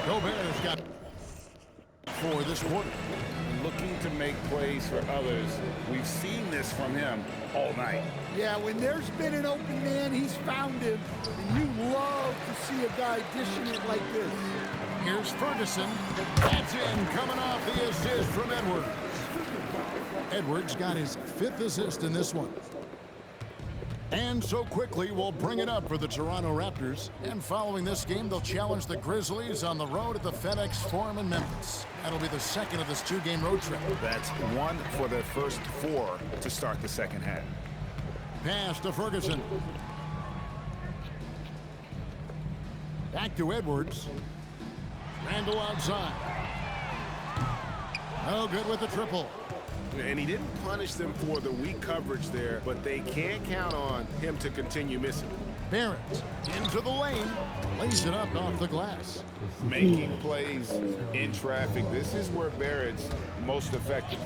Gobert's got for this quarter. Looking to make plays for others. We've seen this from him all night. Yeah, when there's been an open man, he's found him. And you love to see a guy dishing it like this. Here's Ferguson. That's in, coming off the assist from Edwards. Edwards got his 5th assist in this one. And so quickly, we'll bring it up for the Toronto Raptors. And following this game, they'll challenge the Grizzlies on the road at the FedEx Forum in Memphis. That'll be the second of this 2-game road trip. That's 1 for their first 4 to start the second half. Pass to Ferguson. Back to Edwards. Randall outside. No good with the triple. And he didn't punish them for the weak coverage there, but they can't count on him to continue missing. Barrett into the lane. Lays it up off the glass. Making plays in traffic. This is where Barrett's most effective.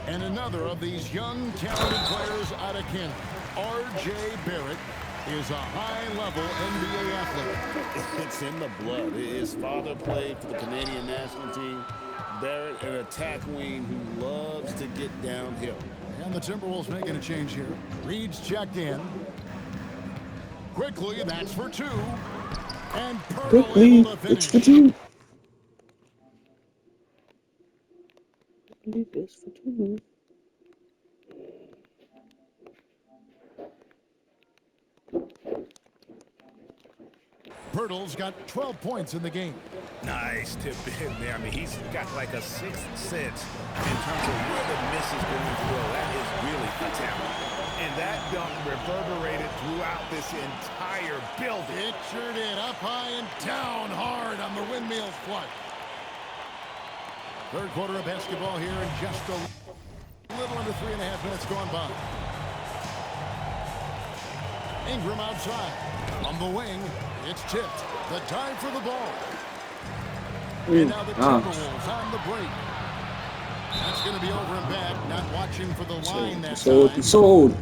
And another of these young, talented players out of Canada. R.J. Barrett is a high-level NBA athlete. It's in the blood. His father played for the Canadian national team. Barrett, an attack wing who loves to get downhill. And the Timberwolves making a change here. Reed's checked in. Quickly, that's for 2. And Pirtle able to finish. It's for 2. It's for 2. Pirtle's got 12 points in the game. Nice tip in there. I mean, he's got like a 6th sense in terms of where the miss is going to go. That is really a talent. And that dunk reverberated throughout this entire building. It sure did. Up high and down hard on the windmill flush. Third quarter of basketball here in just a little under 3.5 minutes gone by. Ingram outside. On the wing. It's tipped. The time for the ball. And now the Timberwolves on the break. That's going to be over and back. Not watching for the line that time. Sold.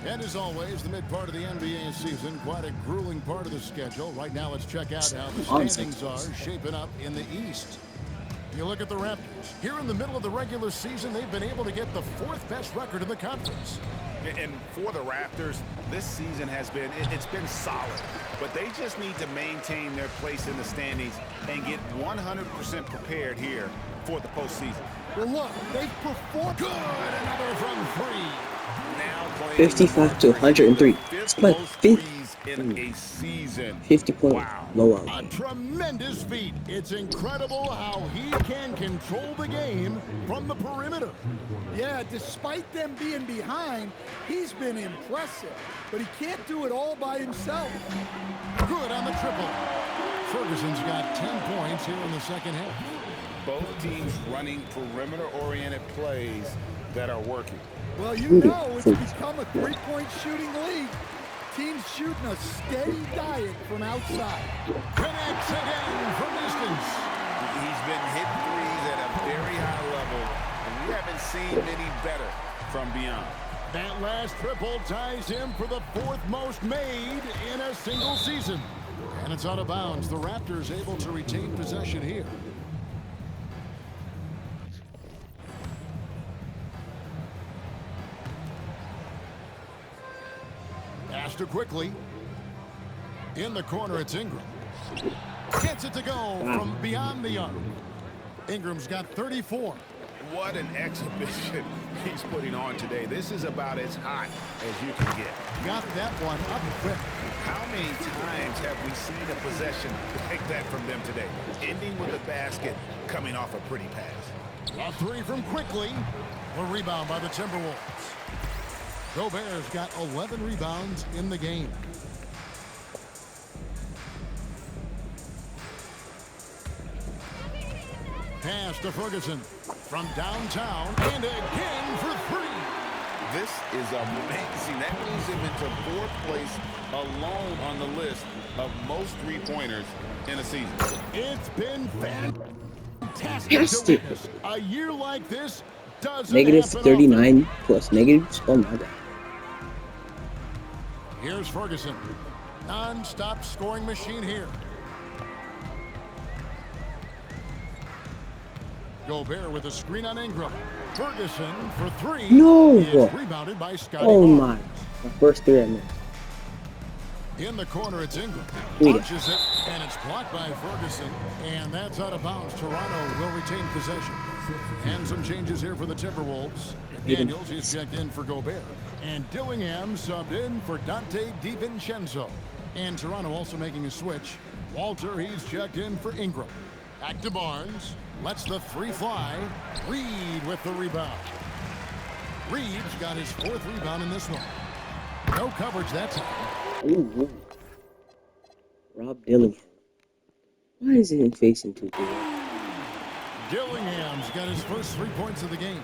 And as always, the mid part of the NBA season, quite a grueling part of the schedule. Right now, let's check out how the standings are shaping up in the East. You look at the Raptors. Here in the middle of the regular season, they've been able to get the 4th best record in the conference. And for the Raptors, this season has been, it's been solid. But they just need to maintain their place in the standings and get 100% prepared here for the postseason. Well, look, they've performed. Good, another from 3. Now 55 to 103. It's my 5th in a season. 50-point blowout. A tremendous feat. It's incredible how he can control the game from the perimeter. Yeah, despite them being behind, he's been impressive. But he can't do it all by himself. Good on the triple. Ferguson's got 10 points here in the second half. Both teams running perimeter-oriented plays that are working. Well, you know it's become a 3-point shooting league. Teams shooting a steady diet from outside. Connects again from distance. He's been hitting threes at a very high level, and we haven't seen many better from beyond. That last triple ties him for the 4th most made in a single season. And it's out of bounds. The Raptors able to retain possession here. Astor quickly. In the corner, it's Ingram. Gets it to go from beyond the arc. Ingram's got 34. What an exhibition he's putting on today. This is about as hot as you can get. Got that one up quick. How many times have we seen a possession like that from them today? Ending with a basket, coming off a pretty pass. A 3 from quickly. A rebound by the Timberwolves. Gobert's got 11 rebounds in the game. Pass to Ferguson from downtown and again for 3. This is amazing. That moves him into 4th place alone on the list of most 3-pointers in a season. It's been fantastic. A year like this doesn't Negative happen 39 often. plus negatives. Oh my god. Here's Ferguson. Non-stop scoring machine here. Gobert with a screen on Ingram. Ferguson for three. No. It's rebounded by Scotty Oh Barnes. my. My first three I missed. In the corner, it's Ingram. Read it. Launches it, and it's blocked by Ferguson. And that's out of bounds. Toronto will retain possession. And some changes here for the Timberwolves. Daniels is checked in for Gobert. And Dillingham subbed in for Dante DiVincenzo. And Toronto also making a switch. Walter, he's checked in for Ingram. Back to Barnes. Lets the three fly. Reed with the rebound. Reed's got his fourth rebound in this one. No coverage that time. Ooh. Rob Dillingham. Why is it facing 2-3? Dillingham's got his first 3 points of the game.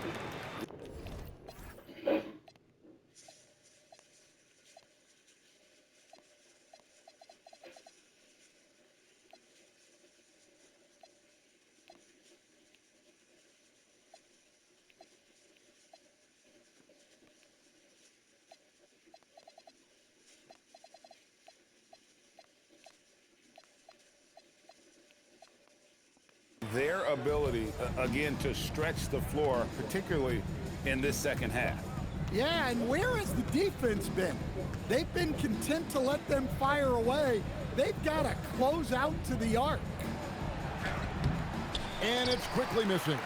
Their ability, again, to stretch the floor, particularly in this second half. Yeah, and where has the defense been? They've been content to let them fire away. They've got to close out to the arc. And it's quickly missing.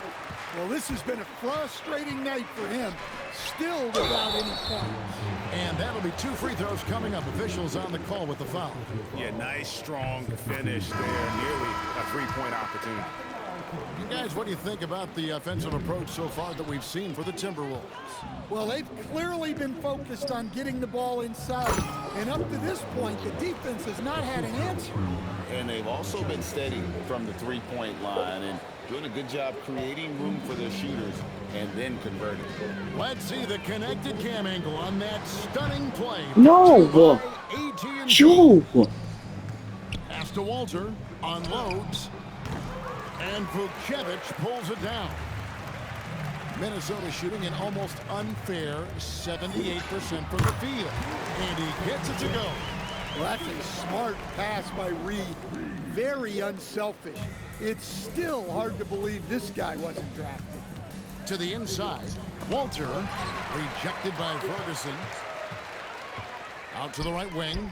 Well, this has been a frustrating night for him, still without any points. And that'll be 2 free throws coming up. Officials on the call with the foul. Yeah, nice, strong finish there. Nearly a three-point opportunity. You guys, what do you think about the offensive approach so far that we've seen for the Timberwolves? Well, they've clearly been focused on getting the ball inside. And up to this point, the defense has not had an answer. And they've also been steady from the three-point line and doing a good job creating room for their shooters and then converting. Let's see the connected cam angle on that stunning play. No. AT&T. Joe. Pass to Walter. Unloads. And Vucevic pulls it down. Minnesota shooting an almost unfair 78% from the field. And he gets it to go. Well, that's a smart pass by Reed. Very unselfish. It's still hard to believe this guy wasn't drafted. To the inside. Walter, rejected by Ferguson. Out to the right wing.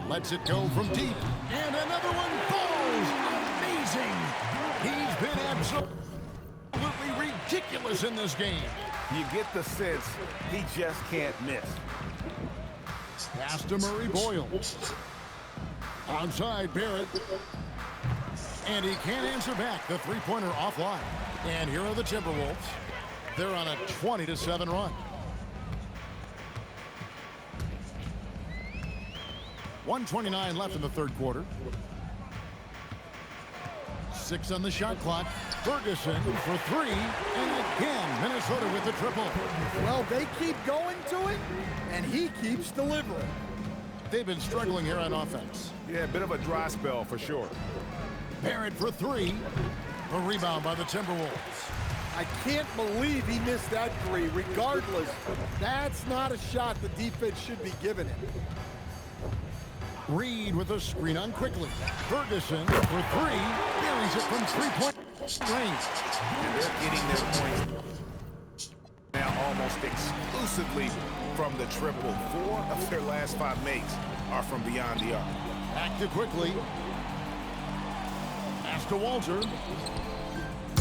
Lets it go from deep. And another one falls. Amazing. He's been absolutely ridiculous in this game. You get the sense he just can't miss. Pass to Murray Boyle. Outside Barrett. And he can't answer back. The three-pointer offline. And here are the Timberwolves. They're on a 20-7 run. 1:29 left in the third quarter. 6 on the shot clock. Ferguson for 3. And again, Minnesota with the triple. Well, they keep going to it, and he keeps delivering. They've been struggling here on offense. Yeah, a bit of a dry spell for sure. Barrett for 3. A rebound by the Timberwolves. I can't believe he missed that three. Regardless, that's not a shot the defense should be giving him. Reed with a screen on quickly. Ferguson for 3. Buries it from 3-point range. And they're getting their points now almost exclusively from the triple. 4 of their last 5 makes are from beyond the arc. Back to quickly. Pass to Walter.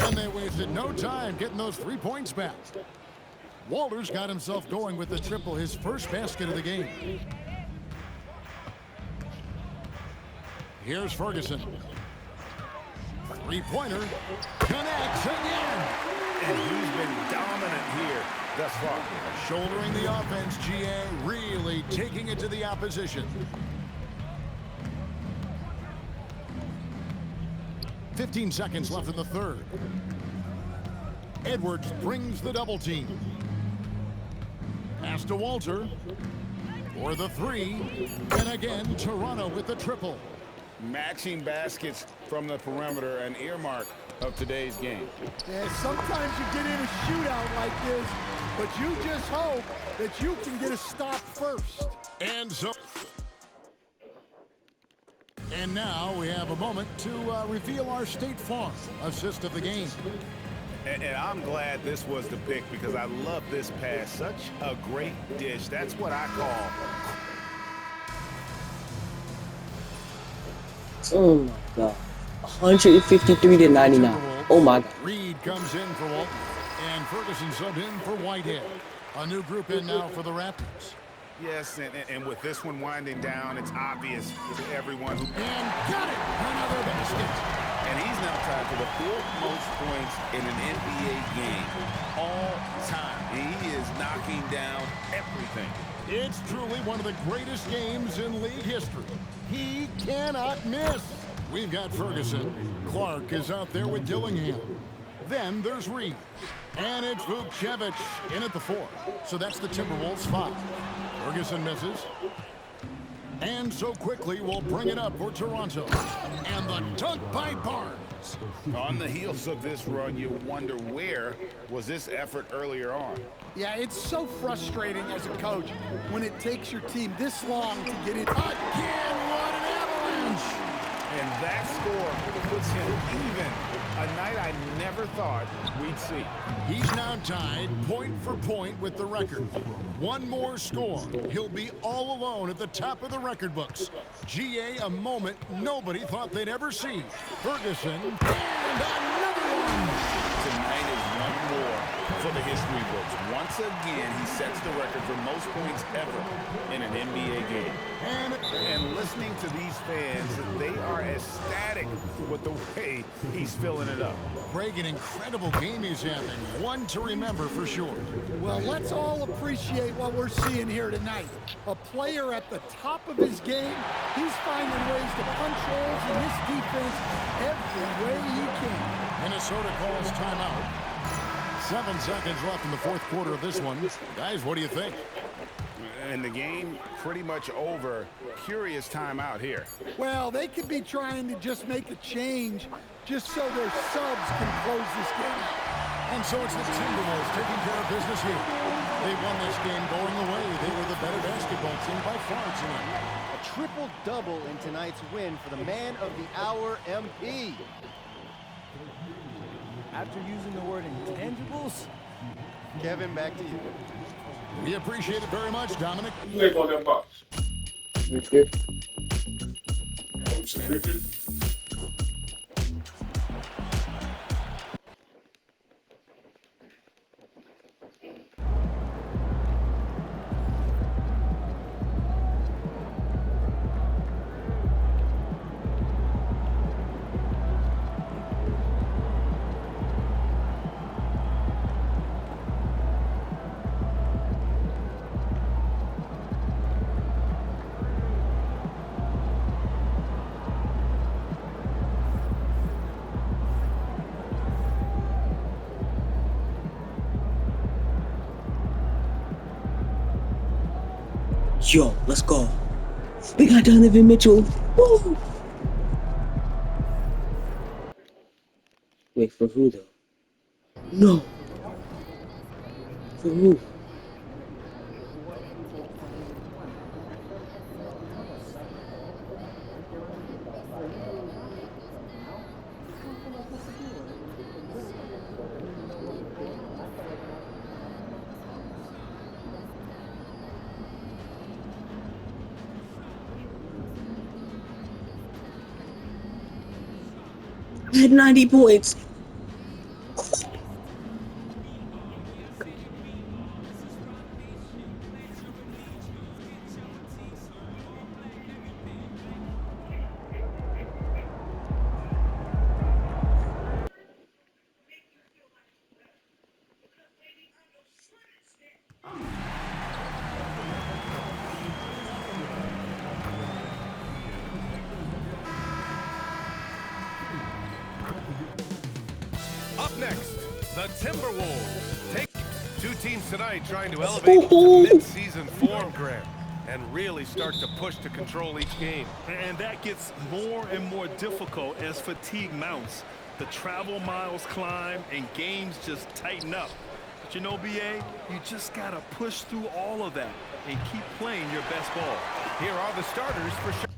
And they wasted no time getting those 3 points back. Walter's got himself going with the triple, his first basket of the game. Here's Ferguson. Three-pointer. Connects again. And he's been dominant here thus far. Shouldering the offense, GA really taking it to the opposition. 15 seconds left in the third. Edwards brings the double team. Pass to Walter for the 3. And again, Toronto with the triple. Matching baskets from the perimeter, an earmark of today's game. Yeah, sometimes you get in a shootout like this, but you just hope that you can get a stop first. And And now we have a moment to reveal our State Farm assist of the game. And I'm glad this was the pick because I love this pass. Such a great dish. That's what I call. Oh my God. 153 to 99. Oh my God. Reed comes in for Walton, and Ferguson subbed in for Whitehead. A new group in now for the Raptors. Yes, and with this one winding down, it's obvious to everyone who... And got it! Another basket! And he's now tied for the fourth most points in an NBA game all time. He is knocking down everything. It's truly one of the greatest games in league history. He cannot miss. We've got Ferguson. Clark is out there with Dillingham. Then there's Reed. And it's Vukcevic in at the 4. So that's the Timberwolves 5. Ferguson misses. And so quickly we'll bring it up for Toronto. And the dunk by Barnes. On the heels of this run, you wonder where was this effort earlier on. Yeah, it's so frustrating as a coach when it takes your team this long to get it. Again, what an avalanche! And that score puts him even. A night I never thought we'd see. He's now tied point for point with the record. One more score. He'll be all alone at the top of the record books. GA, a moment nobody thought they'd ever see. Ferguson, and another one! Tonight is one more for the history books. Once again, he sets the record for most points ever in an NBA game. And listening to these fans, they are ecstatic with the way he's filling it up. Craig, an incredible game he's having. One to remember for sure. Well, let's all appreciate what we're seeing here tonight. A player at the top of his game. He's finding ways to punch holes in this defense every way he can. Minnesota calls timeout. 7 seconds left in the fourth quarter of this one. Guys, what do you think? And the game pretty much over. Curious timeout here. Well, they could be trying to just make a change just so their subs can close this game out. And so it's the Timberwolves taking care of business here. They won this game going away. They were the better basketball team by far tonight. A triple-double in tonight's win for the man of the hour, MP. After using the word intangibles, Kevin, back to you. We appreciate it very much, Dominic. Yo, let's go. We got Donovan Mitchell. Woo! Wait, for who though? No. For who? I had 90 points. Up next, the Timberwolves take two teams tonight trying to elevate to mid-season form, Grant, and really start to push to control each game. And that gets more and more difficult as fatigue mounts. The travel miles climb and games just tighten up. But you know, BA, you just got to push through all of that and keep playing your best ball. Here are the starters for sure.